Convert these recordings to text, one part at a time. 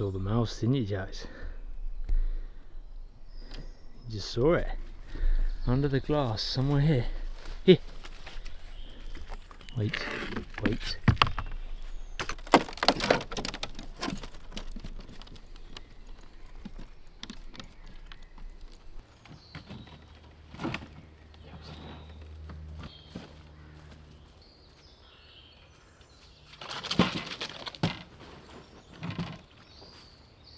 saw the mouse, didn't you, Jax? You just saw it. Under the glass, somewhere here. Here! Wait, wait.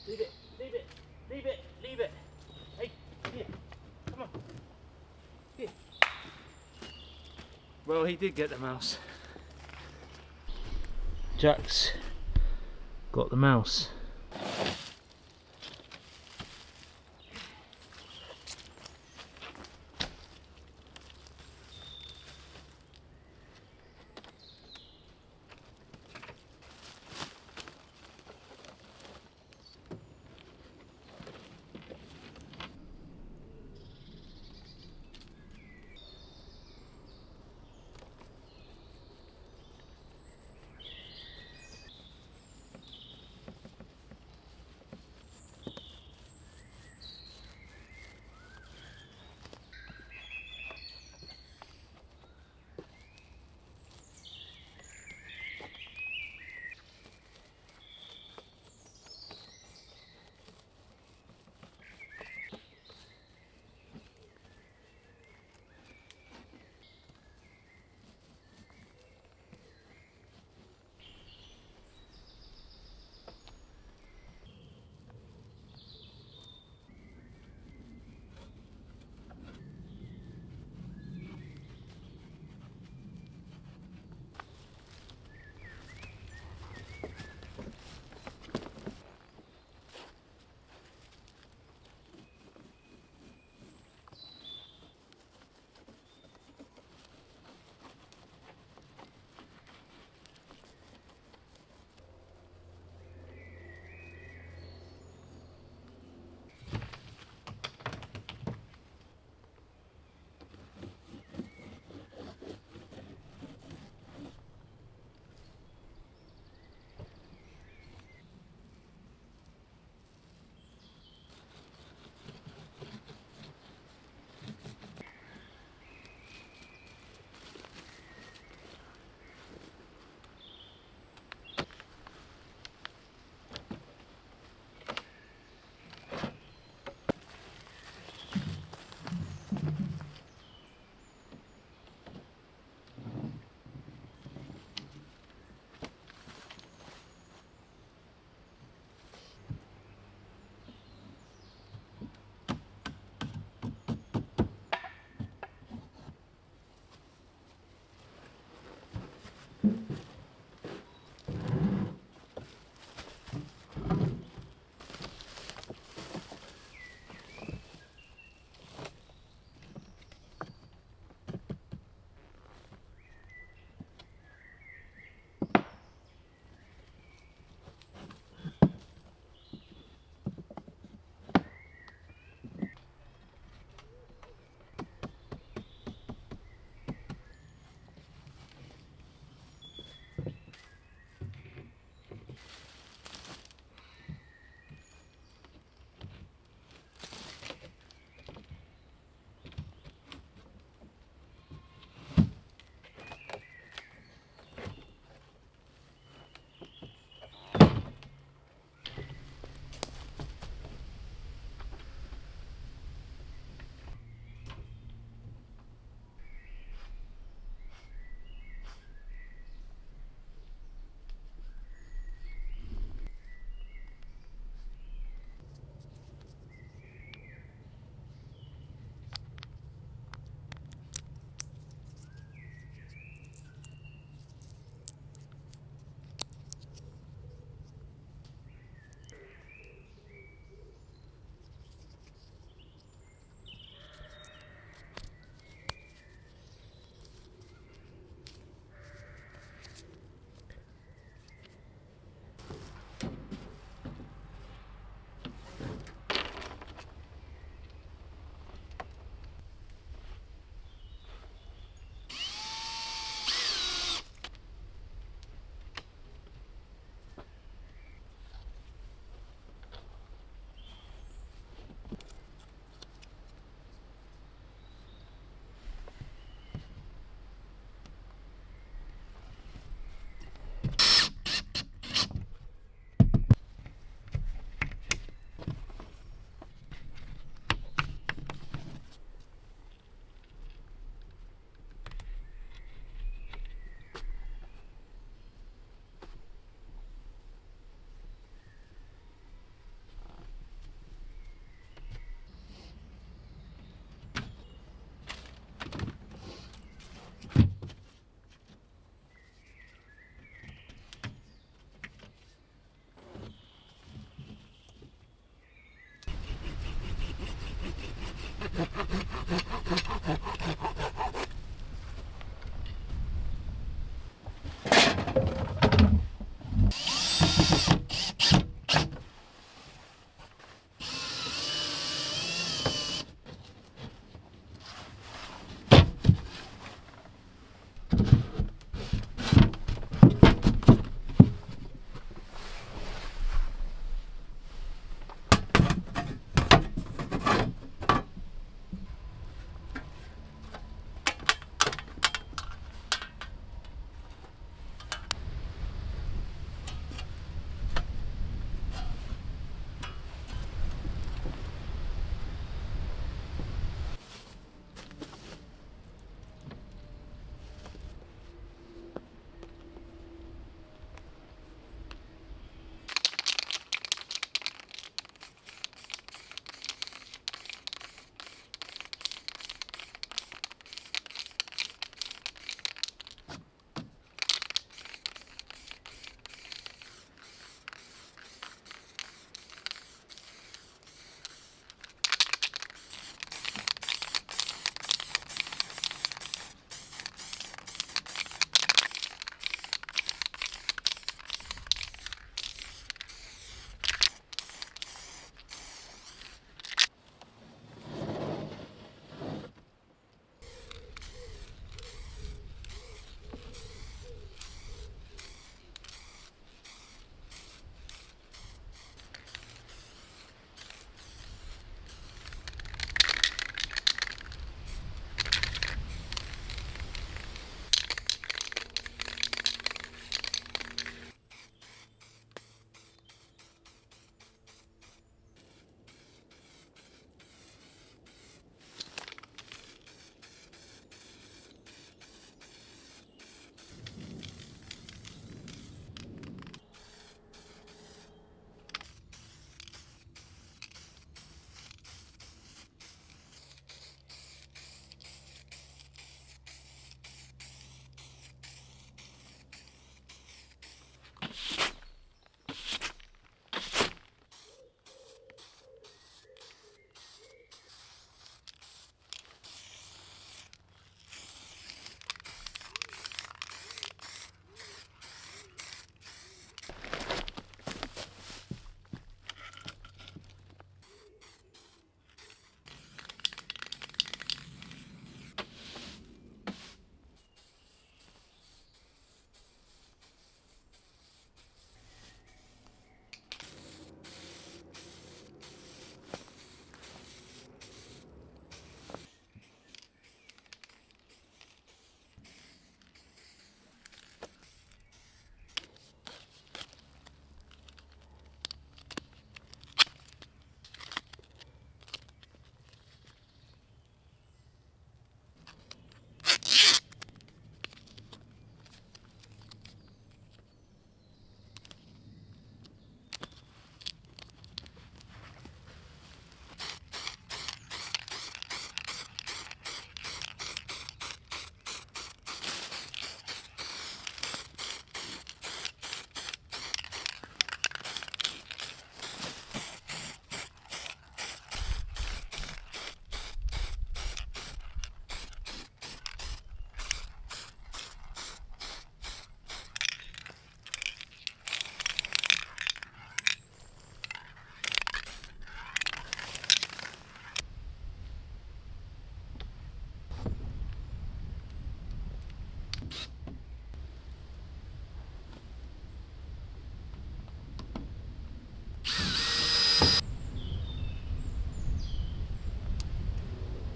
Leave it, leave it, leave it, leave it. Hey, here, come on. Here. Well, he did get the mouse. Jax got the mouse.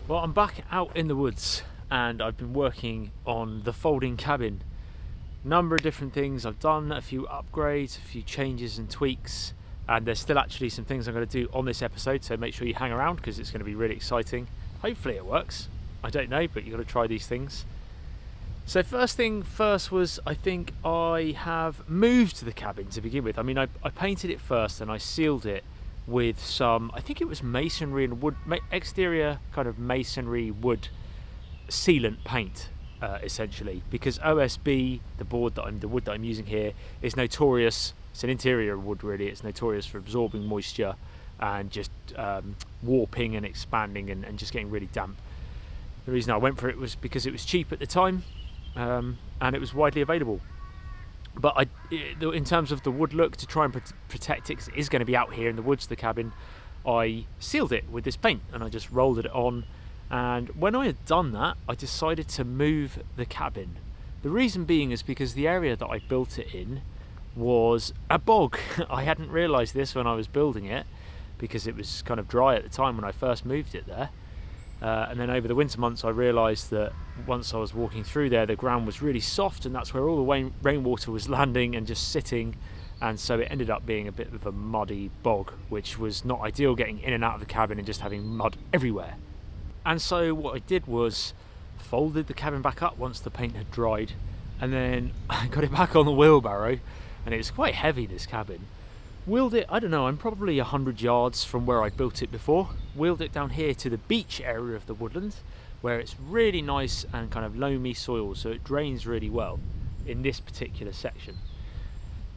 Well, I'm back out in the woods and I've been working on the folding cabin. Number of different things I've done, a few upgrades, a few changes and tweaks, and there's still actually some things I'm going to do on this episode, so make sure you hang around because it's going to be really exciting. Hopefully it works. I don't know, but you've got to try these things. So first thing first was, I think I have moved the cabin to begin with. I mean, I painted it first and I sealed it with some, I think it was masonry and wood, exterior kind of masonry wood sealant paint, essentially, because OSB, the wood that I'm using here, is notorious. It's an interior wood, really. It's notorious for absorbing moisture and just warping and expanding and just getting really damp. The reason I went for it was because it was cheap at the time, and it was widely available. But in terms of the wood look, to try and protect it, because it is going to be out here in the woods, the cabin, I sealed it with this paint and I just rolled it on. And when I had done that, I decided to move the cabin. The reason being is because the area that I built it in was a bog. I hadn't realised this when I was building it, because it was kind of dry at the time when I first moved it there. And then over the winter months I realised that once I was walking through there, the ground was really soft, and that's where all the rainwater was landing and just sitting, and so it ended up being a bit of a muddy bog, which was not ideal, getting in and out of the cabin and just having mud everywhere. And so what I did was folded the cabin back up once the paint had dried, and then I got it back on the wheelbarrow, and it was quite heavy, this cabin. Wheeled it, I don't know, I'm probably 100 yards from where I'd built it before. Wheeled it down here to the beech area of the woodland, where it's really nice and kind of loamy soil, so it drains really well in this particular section.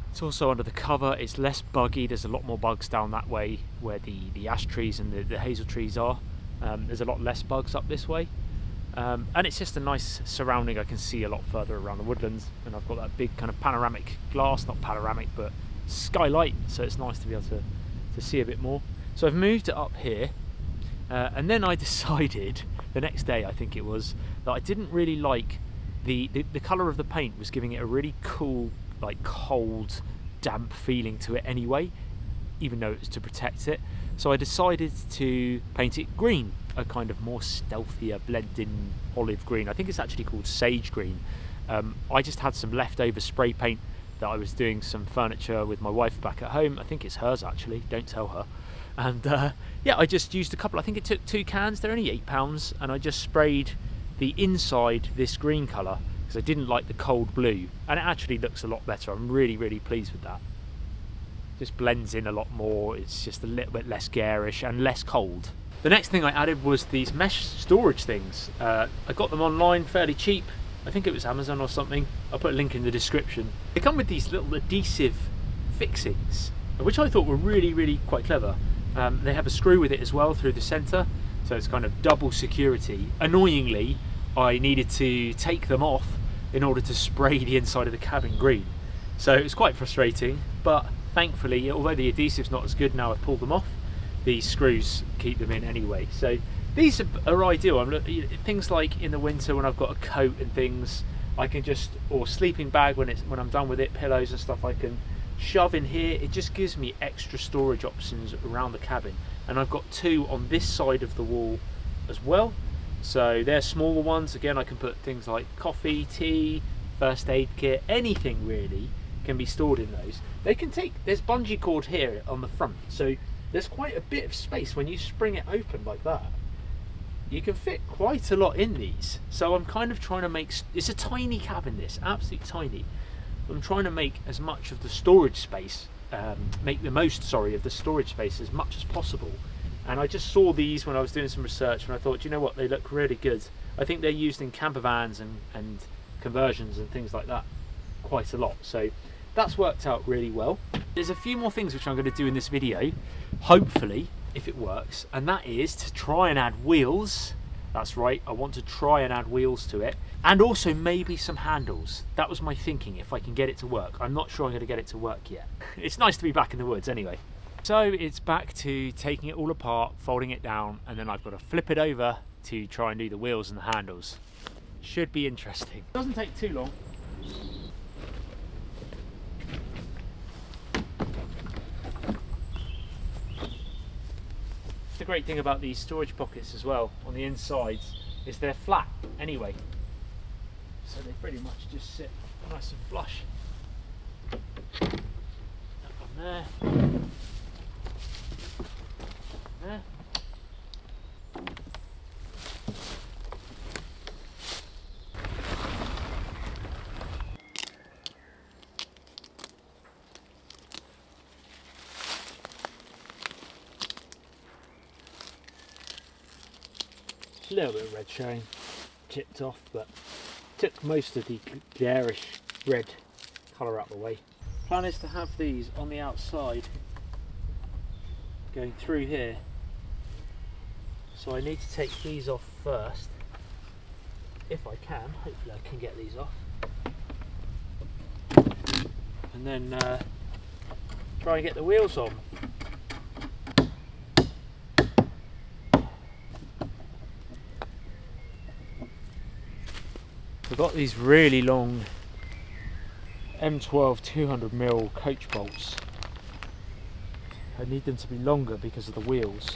It's also under the cover, it's less buggy, there's a lot more bugs down that way where the ash trees and the hazel trees are. There's a lot less bugs up this way. And it's just a nice surrounding. I can see a lot further around the woodlands, and I've got that big kind of panoramic glass, not panoramic, but skylight, so it's nice to be able to see a bit more. So I've moved it up here, and then I decided the next day, I think it was, that I didn't really like the colour of the paint was giving it a really cool, like cold, damp feeling to it anyway, even though it was to protect it. So I decided to paint it green, a kind of more stealthier blend-in olive green. I think it's actually called sage green. I just had some leftover spray paint that I was doing some furniture with my wife back at home. I think it's hers actually, don't tell her. And yeah, I just used a couple, I think it took 2 cans, they're only £8, and I just sprayed the inside this green colour because I didn't like the cold blue, and it actually looks a lot better. I'm really, really pleased with that. Just blends in a lot more, it's just a little bit less garish and less cold. The next thing I added was these mesh storage things. I got them online fairly cheap. I think it was Amazon or something. I'll put a link in the description. They come with these little adhesive fixings, which I thought were really, really quite clever. They have a screw with it as well through the centre, so it's kind of double security. Annoyingly, I needed to take them off in order to spray the inside of the cabin green. So it was quite frustrating, but thankfully, although the adhesive's not as good now I've pulled them off, these screws keep them in anyway. So these are ideal. Things like in the winter when I've got a coat and things, I can just, or sleeping bag when I'm done with it, pillows and stuff, I can shove in here. It just gives me extra storage options around the cabin. And I've got 2 on this side of the wall as well. So they're smaller ones. Again, I can put things like coffee, tea, first aid kit, anything really can be stored in those. They can take, there's bungee cord here on the front, so there's quite a bit of space when you spring it open like that. You can fit quite a lot in these. So I'm kind of trying to make, it's a tiny cabin this, absolutely tiny. I'm trying to make as much of the storage space, make the most, of the storage space as much as possible. And I just saw these when I was doing some research, and I thought, you know what, they look really good. I think they're used in camper vans and conversions and things like that quite a lot. So that's worked out really well. There's a few more things which I'm going to do in this video, hopefully, if it works, and that is to try and add wheels. That's right, I want to try and add wheels to it, and also maybe some handles. That was my thinking, if I can get it to work. I'm not sure I'm going to get it to work yet. It's nice to be back in the woods anyway. So it's back to taking it all apart, folding it down, and then I've got to flip it over to try and do the wheels and the handles. Should be interesting. Doesn't take too long. Stick great thing about these storage pockets as well on the insides is they're flat anyway, so they pretty much just sit nice and flush. That one there, there. A little bit of red showing, chipped off, but took most of the garish red colour out of the way. Plan is to have these on the outside going through here, so I need to take these off first if I can. Hopefully I can get these off, and then try and get the wheels on. I've got these really long M12 200mm coach bolts. I need them to be longer because of the wheels.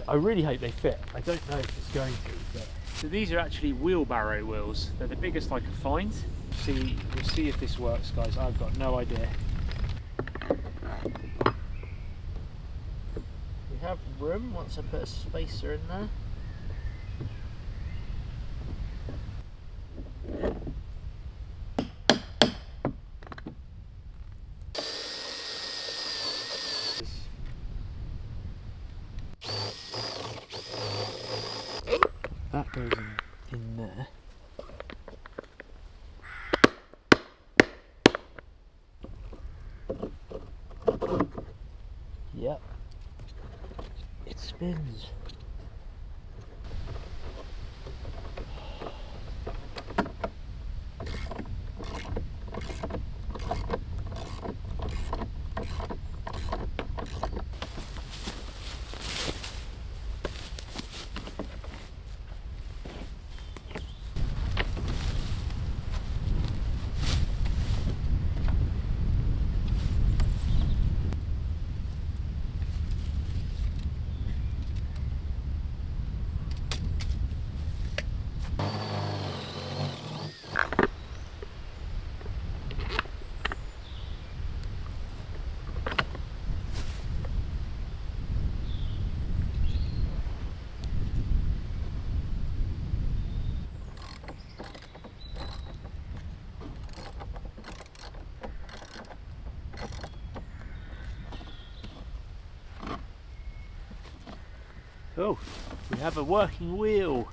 I really hope they fit. I don't know if it's going to. But... So these are actually wheelbarrow wheels. They're the biggest I could find. We'll see if this works, guys. I've got no idea. We have room once I put a spacer in there. That goes in there. Yep. It spins. Oh, we have a working wheel.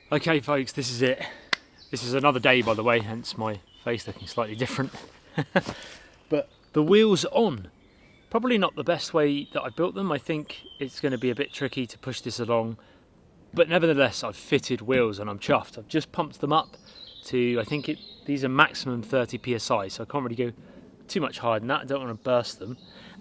Okay folks, this is it. This is another day, by the way, hence my face looking slightly different. But the wheels are on. Probably not the best way that I built them. I think it's going to be a bit tricky to push this along. But nevertheless, I've fitted wheels and I'm chuffed. I've just pumped them up to, I think these are maximum 30 psi, so I can't really go too much higher than that. I don't want to burst them.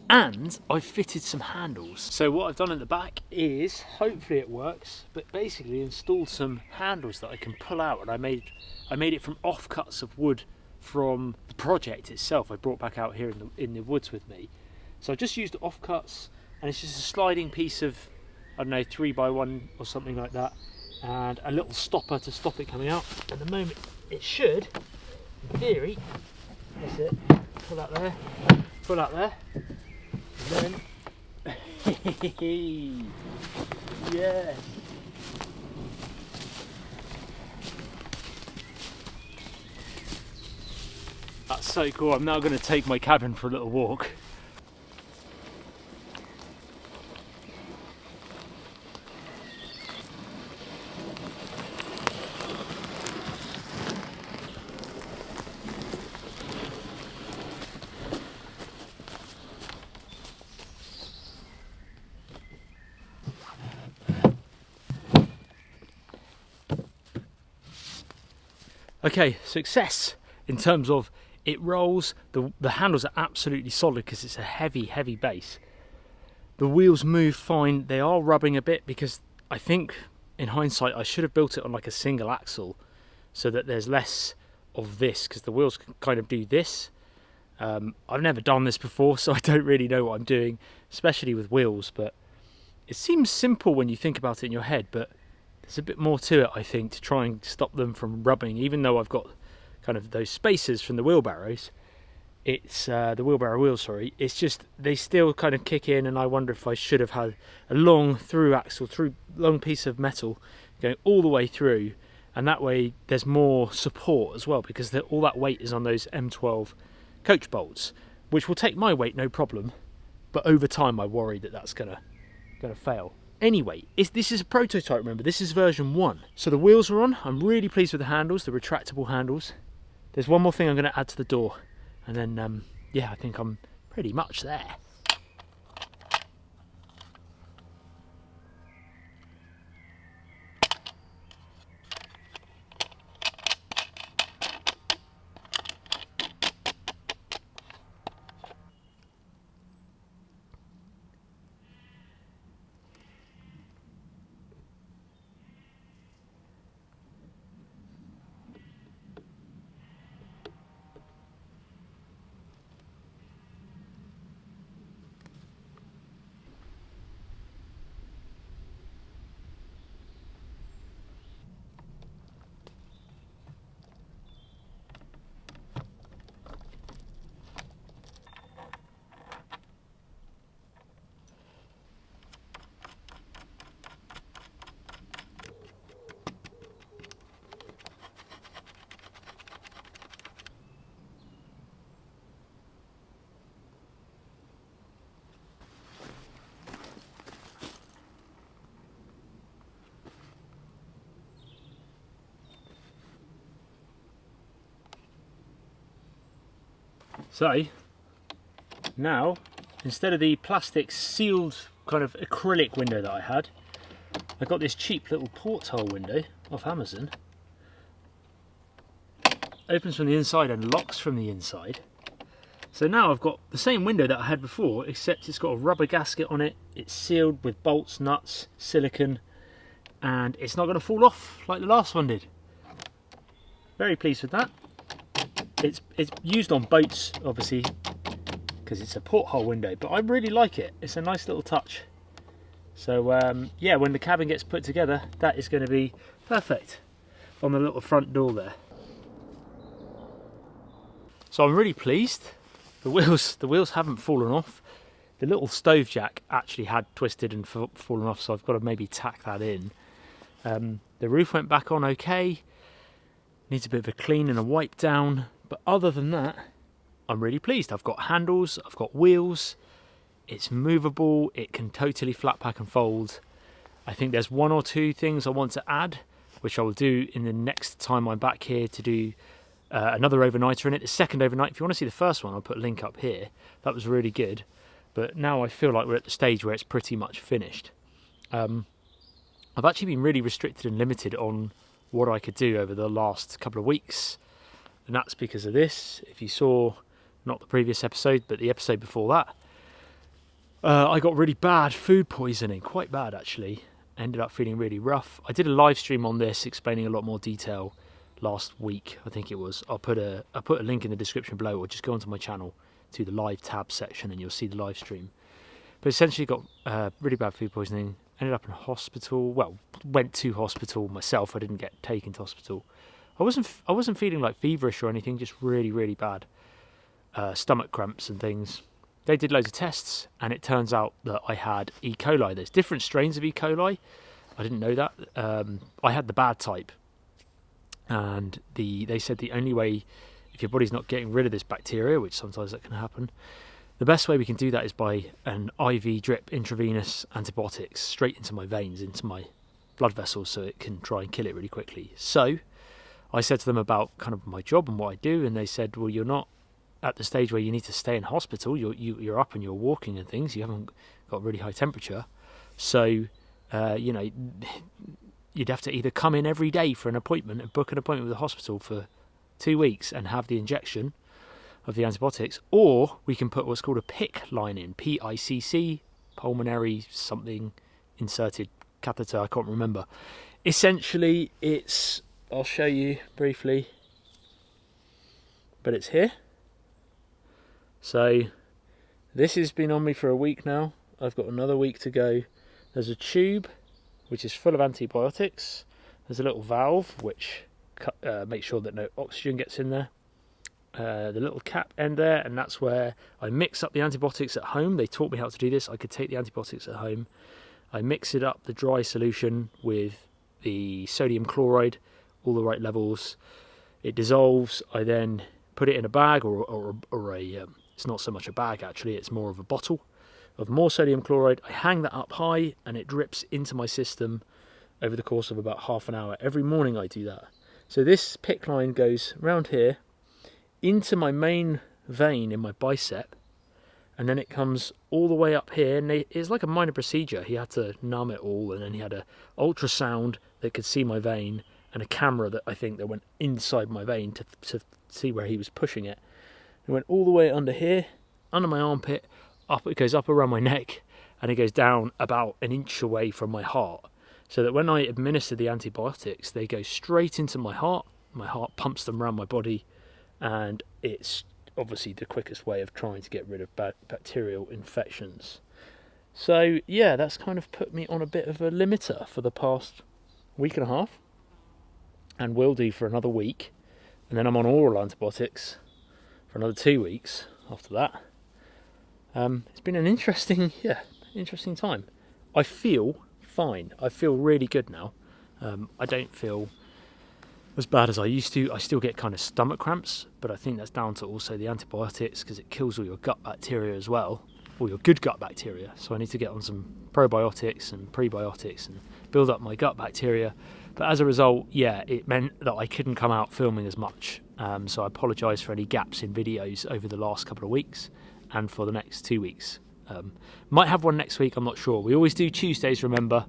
And I've fitted some handles. So what I've done at the back is, hopefully it works, but basically installed some handles that I can pull out, and I made it from offcuts of wood from the project itself. I brought back out here in the woods with me. So I just used offcuts, and it's just a sliding piece of, I don't know, 3x1 or something like that, and a little stopper to stop it coming out. At the moment it should, in theory, that's it, pull out there, pull out there. And then, yes. That's so cool. I'm now going to take my cabin for a little walk. Okay, success in terms of it rolls. The handles are absolutely solid because it's a heavy base. The wheels move fine. They are rubbing a bit because I think in hindsight I should have built it on like a single axle so that there's less of this, because the wheels can kind of do this. I've never done this before, so I don't really know what I'm doing, especially with wheels, but it seems simple when you think about it in your head, but there's a bit more to it, I think, to try and stop them from rubbing. Even though I've got kind of those spacers from the wheelbarrows, it's the wheelbarrow wheels, sorry, it's just they still kind of kick in, and I wonder if I should have had a long long piece of metal going all the way through, and that way there's more support as well, because all that weight is on those M12 coach bolts, which will take my weight no problem, but over time I worry that that's gonna fail. Anyway, this is a prototype, remember, this is version 1. So the wheels are on. I'm really pleased with the handles, the retractable handles. There's one more thing I'm going to add to the door, and then yeah, I think I'm pretty much there. So now, instead of the plastic sealed kind of acrylic window that I had, I got this cheap little porthole window off Amazon. Opens from the inside and locks from the inside. So now I've got the same window that I had before, except it's got a rubber gasket on it. It's sealed with bolts, nuts, silicone, and it's not going to fall off like the last one did. Very pleased with that. It's used on boats, obviously, because it's a porthole window, but I really like it. It's a nice little touch. So yeah, when the cabin gets put together, that is going to be perfect on the little front door there. So I'm really pleased. The wheels haven't fallen off. The little stove jack actually had twisted and fallen off, so I've got to maybe tack that in. The roof went back on okay. Needs a bit of a clean and a wipe down, but other than that, I'm really pleased. I've got handles, I've got wheels, it's movable, it can totally flat pack and fold. I think there's one or two things I want to add, which I will do in the next time I'm back here to do another overnighter in it. The second overnight, if you want to see the first one, I'll put a link up here. That was really good. But now I feel like we're at the stage where it's pretty much finished. I've actually been really restricted and limited on what I could do over the last couple of weeks. And that's because of this. If you saw, not the previous episode, but the episode before that, I got really bad food poisoning, quite bad actually. Ended up feeling really rough. I did a live stream on this explaining a lot more detail last week, I think it was. I'll put a link in the description below, or just go onto my channel to the live tab section and you'll see the live stream. But essentially got really bad food poisoning, ended up in hospital. Well, went to hospital myself. I didn't get taken to hospital. I wasn't feeling like feverish or anything, just really, really bad stomach cramps and things. They did loads of tests, and it turns out that I had E. coli. There's different strains of E. coli. I didn't know that. I had the bad type, and they said the only way, if your body's not getting rid of this bacteria, which sometimes that can happen, the best way we can do that is by an IV drip intravenous antibiotics straight into my veins, into my blood vessels, so it can try and kill it really quickly. So I said to them about kind of my job and what I do, and they said, well, you're not at the stage where you need to stay in hospital. You're up and you're walking and things. You haven't got really high temperature, so you'd have to either come in every day for an appointment and book an appointment with the hospital for 2 weeks and have the injection of the antibiotics, or we can put what's called a PICC line in, PICC, pulmonary something inserted catheter. I can't remember. Essentially, I'll show you briefly, but it's here. So this has been on me for a week now. I've got another week to go. There's a tube which is full of antibiotics. There's a little valve which makes sure that no oxygen gets in there. The little cap end there, and that's where I mix up the antibiotics at home. They taught me how to do this. I could take the antibiotics at home. I mix it up, the dry solution, with the sodium chloride, all the right levels. It dissolves. I then put it in a bag or a it's not so much a bag actually, it's more of a bottle of more sodium chloride. I hang that up high and it drips into my system over the course of about half an hour. Every morning I do that. So this PICC line goes around here into my main vein in my bicep, and then it comes all the way up here, and it's like a minor procedure. He had to numb it all, and then he had an ultrasound that could see my vein and a camera that I think that went inside my vein to see where he was pushing it. It went all the way under here, under my armpit, up. It goes up around my neck, and it goes down about an inch away from my heart, so that when I administer the antibiotics, they go straight into my heart. My heart pumps them around my body, and it's obviously the quickest way of trying to get rid of bacterial infections. So yeah, that's kind of put me on a bit of a limiter for the past week and a half, and will do for another week, and then I'm on oral antibiotics for another 2 weeks after that. It's been an interesting time. I feel fine. I feel really good now. I don't feel as bad as I used to. I still get kind of stomach cramps, but I think that's down to also the antibiotics, because it kills all your gut bacteria as well, all your good gut bacteria. So I need to get on some probiotics and prebiotics and build up my gut bacteria. But as a result, yeah, it meant that I couldn't come out filming as much. So I apologise for any gaps in videos over the last couple of weeks and for the next 2 weeks. Might have one next week, I'm not sure. We always do Tuesdays, remember.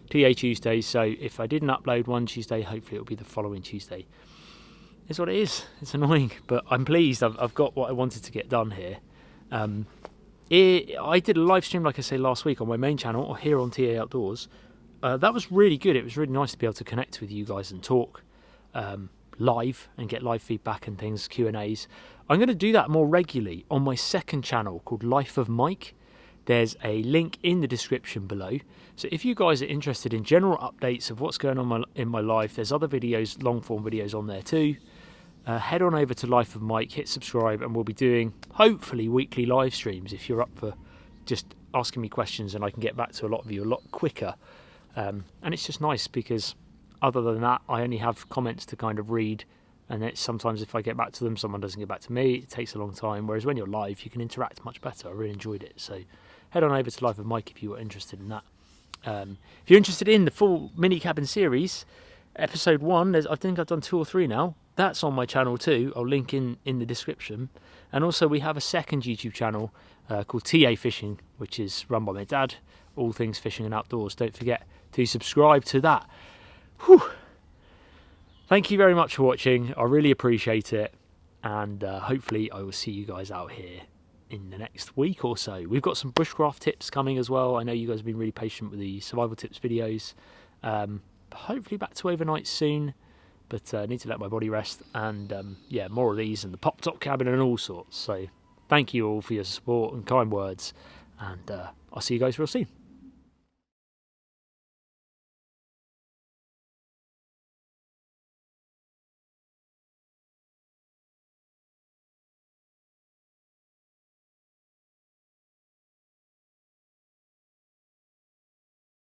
TA Tuesdays, so if I didn't upload one Tuesday, hopefully it'll be the following Tuesday. It's what it is. It's annoying, but I'm pleased. I've got what I wanted to get done here. I did a live stream, like I say, last week on my main channel, or here on TA Outdoors. That was really good. It was really nice to be able to connect with you guys and talk live and get live feedback and things, Q&As. I'm going to do that more regularly on my second channel called Life of Mike. There's a link in the description below. So if you guys are interested in general updates of what's going on in my life, there's other videos, long form videos on there too. Head on over to Life of Mike, hit subscribe, and we'll be doing hopefully weekly live streams if you're up for just asking me questions, and I can get back to a lot of you a lot quicker. And it's just nice because other than that, I only have comments to kind of read, and it's sometimes if I get back to them, someone doesn't get back to me. It takes a long time, whereas when you're live, you can interact much better. I really enjoyed it. So head on over to Life of Mike if you were interested in that. If you're interested in the full mini cabin series, Episode 1, I think I've done 2 or 3 now. That's on my channel too. I'll link in the description. And also we have a second YouTube channel called TA Fishing, which is run by my dad. All things fishing and outdoors. Don't forget to subscribe to that. Whew. Thank you very much for watching. I really appreciate it. And hopefully I will see you guys out here in the next week or so. We've got some bushcraft tips coming as well. I know you guys have been really patient with the survival tips videos. Hopefully back to overnight soon, but I need to let my body rest, and yeah, more of these and the pop top cabin and all sorts. So thank you all for your support and kind words, and I'll see you guys real soon.